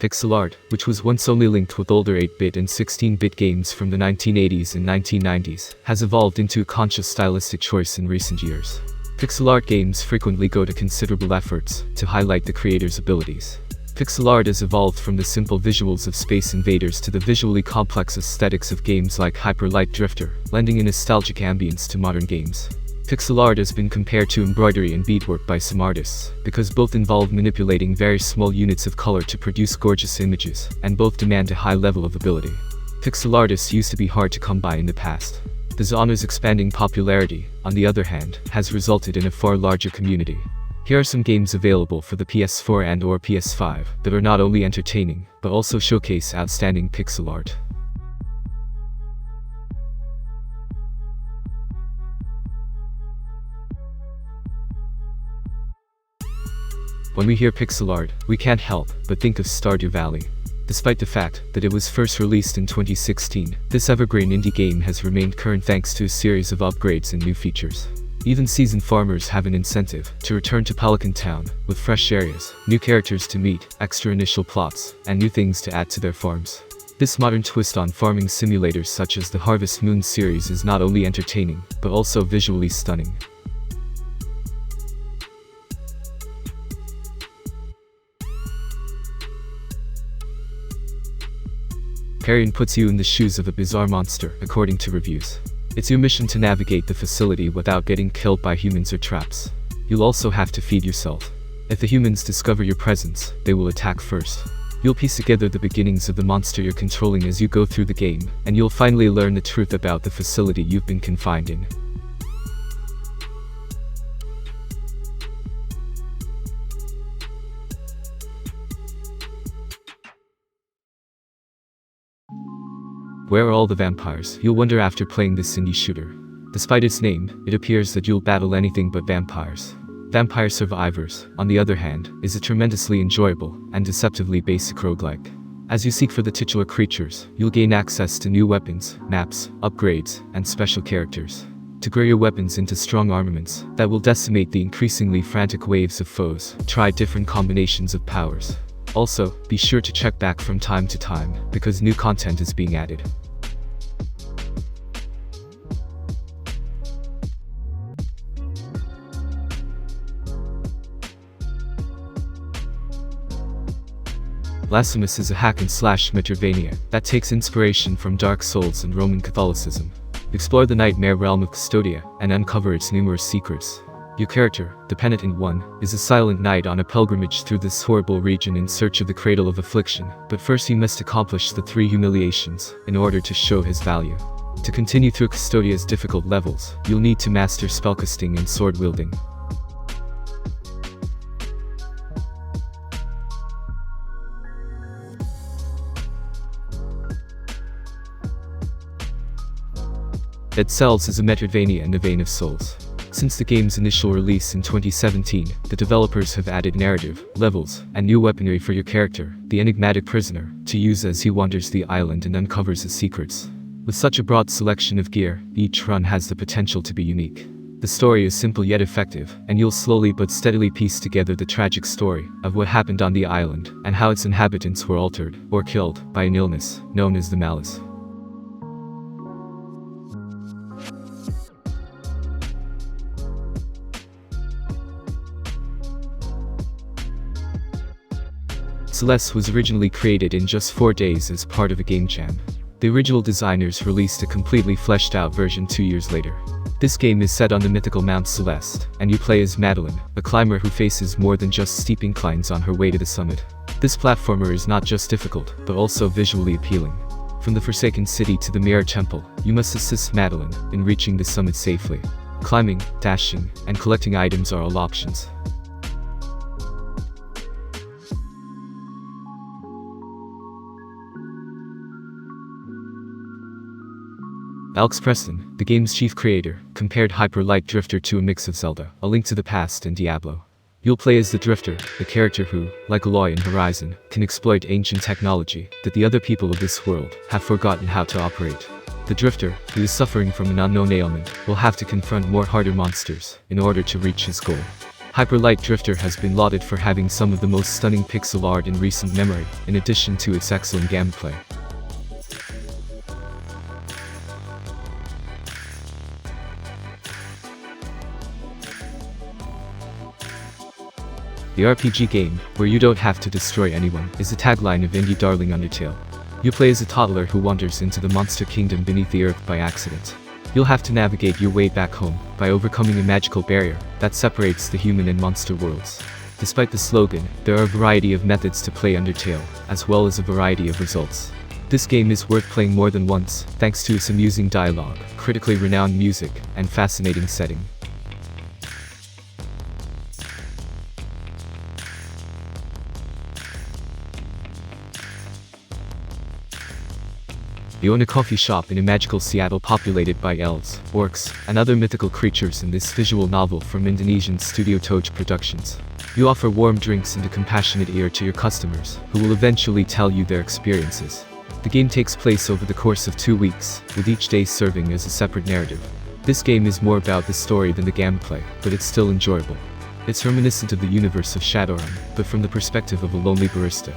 Pixel art, which was once only linked with older 8-bit and 16-bit games from the 1980s and 1990s, has evolved into a conscious stylistic choice in recent years. Pixel art games frequently go to considerable efforts to highlight the creator's abilities. Pixel art has evolved from the simple visuals of Space Invaders to the visually complex aesthetics of games like Hyper Light Drifter, lending a nostalgic ambience to modern games. Pixel art has been compared to embroidery and beadwork by some artists, because both involve manipulating very small units of color to produce gorgeous images, and both demand a high level of ability. Pixel artists used to be hard to come by in the past. The genre's expanding popularity, on the other hand, has resulted in a far larger community. Here are some games available for the PS4 and/or PS5 that are not only entertaining, but also showcase outstanding pixel art. When we hear pixel art, we can't help but think of Stardew Valley. Despite the fact that it was first released in 2016, this evergreen indie game has remained current thanks to a series of upgrades and new features. Even seasoned farmers have an incentive to return to Pelican Town, with fresh areas, new characters to meet, extra initial plots, and new things to add to their farms. This modern twist on farming simulators such as the Harvest Moon series is not only entertaining, but also visually stunning. Carrion puts you in the shoes of a bizarre monster, according to reviews. It's your mission to navigate the facility without getting killed by humans or traps. You'll also have to feed yourself. If the humans discover your presence, they will attack first. You'll piece together the beginnings of the monster you're controlling as you go through the game, and you'll finally learn the truth about the facility you've been confined in. Where are all the vampires? You'll wonder after playing this indie shooter. Despite its name, it appears that you'll battle anything but vampires. Vampire Survivors, on the other hand, is a tremendously enjoyable and deceptively basic roguelike. As you seek for the titular creatures, you'll gain access to new weapons, maps, upgrades, and special characters to grow your weapons into strong armaments that will decimate the increasingly frantic waves of foes. Try different combinations of powers. Also, be sure to check back from time to time, because new content is being added. Blasphemous is a hack-and-slash Metroidvania that takes inspiration from Dark Souls and Roman Catholicism. Explore the nightmare realm of Custodia and uncover its numerous secrets. Your character, the Penitent One, is a silent knight on a pilgrimage through this horrible region in search of the Cradle of Affliction, but first he must accomplish the 3 humiliations in order to show his value. To continue through Custodia's difficult levels, you'll need to master spellcasting and sword-wielding. Dead Cells is a Metroidvania in the vein of Souls. Since the game's initial release in 2017, the developers have added narrative, levels, and new weaponry for your character, the enigmatic prisoner, to use as he wanders the island and uncovers his secrets. With such a broad selection of gear, each run has the potential to be unique. The story is simple yet effective, and you'll slowly but steadily piece together the tragic story of what happened on the island, and how its inhabitants were altered, or killed, by an illness known as the Malice. Celeste was originally created in just 4 days as part of a game jam. The original designers released a completely fleshed out version 2 years later. This game is set on the mythical Mount Celeste, and you play as Madeline, a climber who faces more than just steep inclines on her way to the summit. This platformer is not just difficult, but also visually appealing. From the Forsaken City to the Mirror Temple, you must assist Madeline in reaching the summit safely. Climbing, dashing, and collecting items are all options. Alex Preston, the game's chief creator, compared Hyper Light Drifter to a mix of Zelda, A Link to the Past, and Diablo. You'll play as the Drifter, the character who, like Aloy in Horizon, can exploit ancient technology that the other people of this world have forgotten how to operate. The Drifter, who is suffering from an unknown ailment, will have to confront more harder monsters in order to reach his goal. Hyper Light Drifter has been lauded for having some of the most stunning pixel art in recent memory, in addition to its excellent gameplay. The RPG game, where you don't have to destroy anyone, is the tagline of indie darling Undertale. You play as a toddler who wanders into the monster kingdom beneath the earth by accident. You'll have to navigate your way back home by overcoming a magical barrier that separates the human and monster worlds. Despite the slogan, there are a variety of methods to play Undertale, as well as a variety of results. This game is worth playing more than once, thanks to its amusing dialogue, critically renowned music, and fascinating setting. You own a coffee shop in a magical Seattle populated by elves, orcs, and other mythical creatures in this visual novel from Indonesian studio Toj Productions. You offer warm drinks and a compassionate ear to your customers, who will eventually tell you their experiences. The game takes place over the course of 2 weeks, with each day serving as a separate narrative. This game is more about the story than the gameplay, but it's still enjoyable. It's reminiscent of the universe of Shadowrun, but from the perspective of a lonely barista.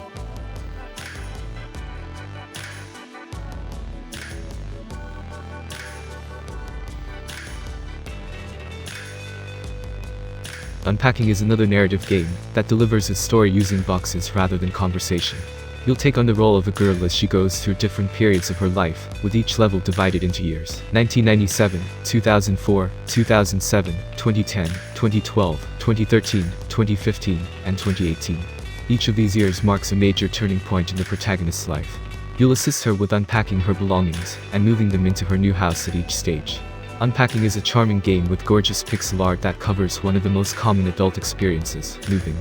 Unpacking is another narrative game that delivers its story using boxes rather than conversation. You'll take on the role of a girl as she goes through different periods of her life, with each level divided into years: 1997, 2004, 2007, 2010, 2012, 2013, 2015, and 2018. Each of these years marks a major turning point in the protagonist's life. You'll assist her with unpacking her belongings and moving them into her new house at each stage. Unpacking is a charming game with gorgeous pixel art that covers one of the most common adult experiences, moving.